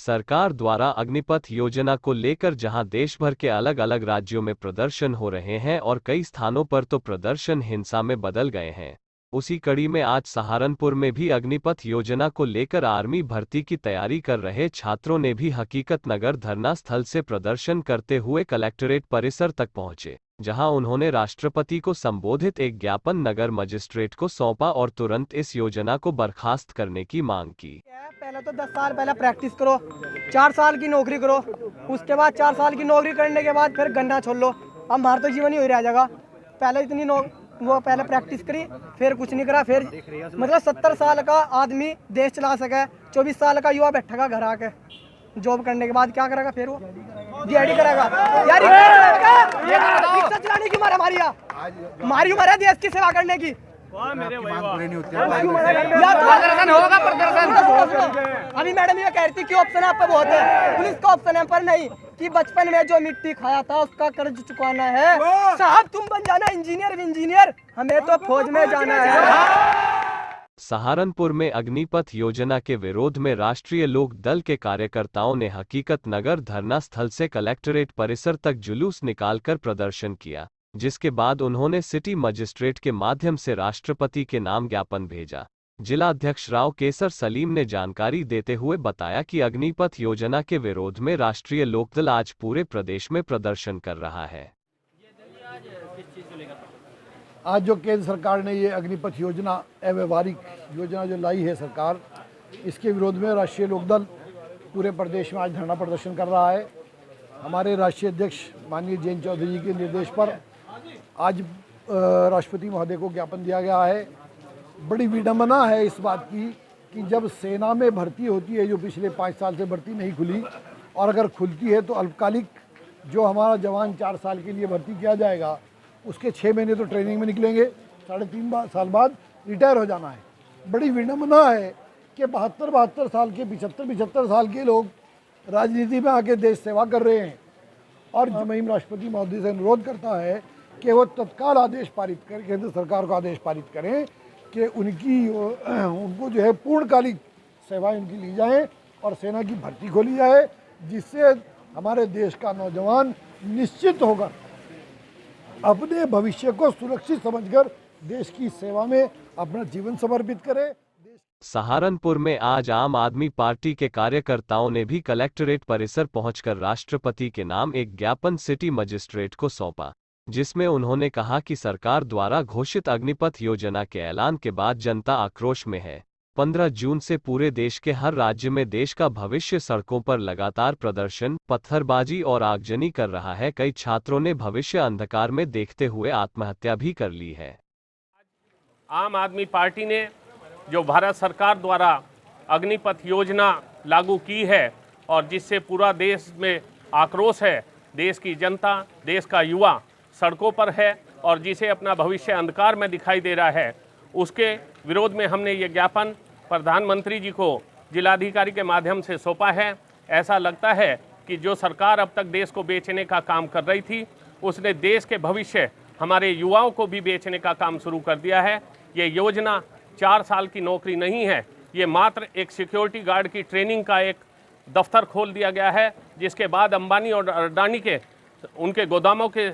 सरकार द्वारा अग्निपथ योजना को लेकर जहां देश भर के अलग अलग राज्यों में प्रदर्शन हो रहे हैं और कई स्थानों पर तो प्रदर्शन हिंसा में बदल गए हैं, उसी कड़ी में आज सहारनपुर में भी अग्निपथ योजना को लेकर आर्मी भर्ती की तैयारी कर रहे छात्रों ने भी हकीकत नगर धरना स्थल से प्रदर्शन करते हुए कलेक्ट्रेट परिसर तक पहुंचे, जहां उन्होंने राष्ट्रपति को संबोधित एक ज्ञापन नगर मजिस्ट्रेट को सौंपा और तुरंत इस योजना को बर्खास्त करने की मांग की। पहले तो 10 साल पहले प्रैक्टिस करो, 4 साल की नौकरी करो, उसके बाद 4 साल की नौकरी करने के बाद फिर गन्ना छोड़ लो। अब हमारा तो जीवन ही हो रहा जाएगा। पहले इतनी वो पहले प्रैक्टिस करी, फिर कुछ नहीं करा, फिर मतलब 70 साल का आदमी देश चला सके, 24 साल का युवा बैठेगा घर आके जॉब करने के बाद क्या करेगा? फिर वो DID करेगा यार, रिक्शा चलाने की उम्र हमारी उम्र है देश की सेवा करने की। अभी मैडम ये कह रही थी कि ऑप्शन आप पे बहुत है, पुलिस का ऑप्शन है पर नहीं कि बचपन में जो मिट्टी खाया था उसका कर्ज चुकाना है। साहब तुम बन जाना इंजीनियर, हमें तो फौज में जाना है। सहारनपुर में अग्निपथ योजना के विरोध में राष्ट्रीय लोक दल के कार्यकर्ताओं ने हकीकत नगर धरना स्थल से कलेक्ट्रेट परिसर तक जुलूस निकालकर प्रदर्शन किया, जिसके बाद उन्होंने सिटी मजिस्ट्रेट के माध्यम से राष्ट्रपति के नाम ज्ञापन भेजा। जिला अध्यक्ष राव केसर सलीम ने जानकारी देते हुए बताया कि अग्निपथ योजना के विरोध में राष्ट्रीय लोकदल आज पूरे प्रदेश में प्रदर्शन कर रहा है। आज जो केंद्र सरकार ने ये अग्निपथ योजना अव्यवहारिक योजना जो लाई है सरकार, इसके विरोध में राष्ट्रीय लोकदल पूरे प्रदेश में आज धरना प्रदर्शन कर रहा है। हमारे राष्ट्रीय अध्यक्ष माननीय जयंत चौधरी जी के निर्देश पर आज राष्ट्रपति महोदय को ज्ञापन दिया गया है। बड़ी विडंबना है इस बात की कि जब सेना में भर्ती होती है, जो पिछले 5 साल से भर्ती नहीं खुली, और अगर खुलती है तो अल्पकालिक जो हमारा जवान 4 साल के लिए भर्ती किया जाएगा, उसके 6 महीने तो ट्रेनिंग में निकलेंगे, 3.5 साल बाद रिटायर हो जाना है। बड़ी विडंबना है कि 72 साल के 75 साल के लोग राजनीति में आके देश सेवा कर रहे हैं। और मैं राष्ट्रपति महोदय से अनुरोध करता है कि वो तत्काल आदेश पारित करें, केंद्र सरकार को आदेश पारित करें कि उनको जो है पूर्णकालिक सेवाएं उनकी ली जाए और सेना की भर्ती खोली जाए, जिससे हमारे देश का नौजवान निश्चित होकर अपने भविष्य को सुरक्षित समझकर देश की सेवा में अपना जीवन समर्पित करे। सहारनपुर में आज आम आदमी पार्टी के कार्यकर्ताओं ने भी कलेक्ट्रेट परिसर पहुंचकर राष्ट्रपति के नाम एक ज्ञापन सिटी मजिस्ट्रेट को सौंपा, जिसमें उन्होंने कहा कि सरकार द्वारा घोषित अग्निपथ योजना के ऐलान के बाद जनता आक्रोश में है। 15 जून से पूरे देश के हर राज्य में देश का भविष्य सड़कों पर लगातार प्रदर्शन, पत्थरबाजी और आगजनी कर रहा है। कई छात्रों ने भविष्य अंधकार में देखते हुए आत्महत्या भी कर ली है। आम आदमी पार्टी ने जो भारत सरकार द्वारा अग्निपथ योजना लागू की है और जिससे पूरा देश में आक्रोश है, देश की जनता, देश का युवा सड़कों पर है और जिसे अपना भविष्य अंधकार में दिखाई दे रहा है, उसके विरोध में हमने ये ज्ञापन प्रधानमंत्री जी को जिलाधिकारी के माध्यम से सौंपा है। ऐसा लगता है कि जो सरकार अब तक देश को बेचने का काम कर रही थी, उसने देश के भविष्य हमारे युवाओं को भी बेचने का काम शुरू कर दिया है। ये योजना 4 साल की नौकरी नहीं है, ये मात्र एक सिक्योरिटी गार्ड की ट्रेनिंग का एक दफ्तर खोल दिया गया है, जिसके बाद अंबानी और अडानी के उनके गोदामों के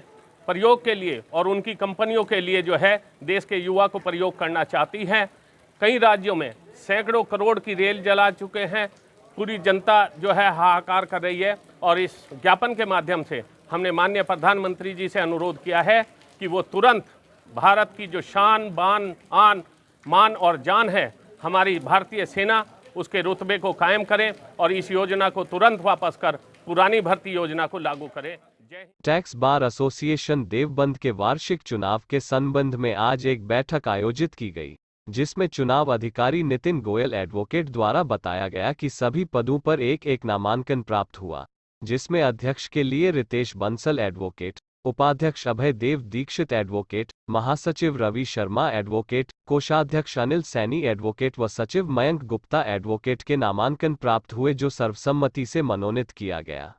प्रयोग के लिए और उनकी कंपनियों के लिए जो है देश के युवा को प्रयोग करना चाहती है। कई राज्यों में सैकड़ों करोड़ की रेल जला चुके हैं। पूरी जनता जो है हाहाकार कर रही है और इस ज्ञापन के माध्यम से हमने माननीय प्रधानमंत्री जी से अनुरोध किया है कि वो तुरंत भारत की जो शान, बान, आन, मान और जान है हमारी भारतीय सेना, उसके रुतबे को कायम करें और इस योजना को तुरंत वापस कर पुरानी भर्ती योजना को लागू करें। टैक्स बार एसोसिएशन देवबंद के वार्षिक चुनाव के संबंध में आज एक बैठक आयोजित की गई, जिसमें चुनाव अधिकारी नितिन गोयल एडवोकेट द्वारा बताया गया कि सभी पदों पर एक नामांकन प्राप्त हुआ, जिसमें अध्यक्ष के लिए रितेश बंसल एडवोकेट, उपाध्यक्ष अभय देव दीक्षित एडवोकेट, महासचिव रवि शर्मा एडवोकेट, कोषाध्यक्ष अनिल सैनी एडवोकेट व सचिव मयंक गुप्ता एडवोकेट के नामांकन प्राप्त हुए, जो सर्वसम्मति से मनोनीत किया गया।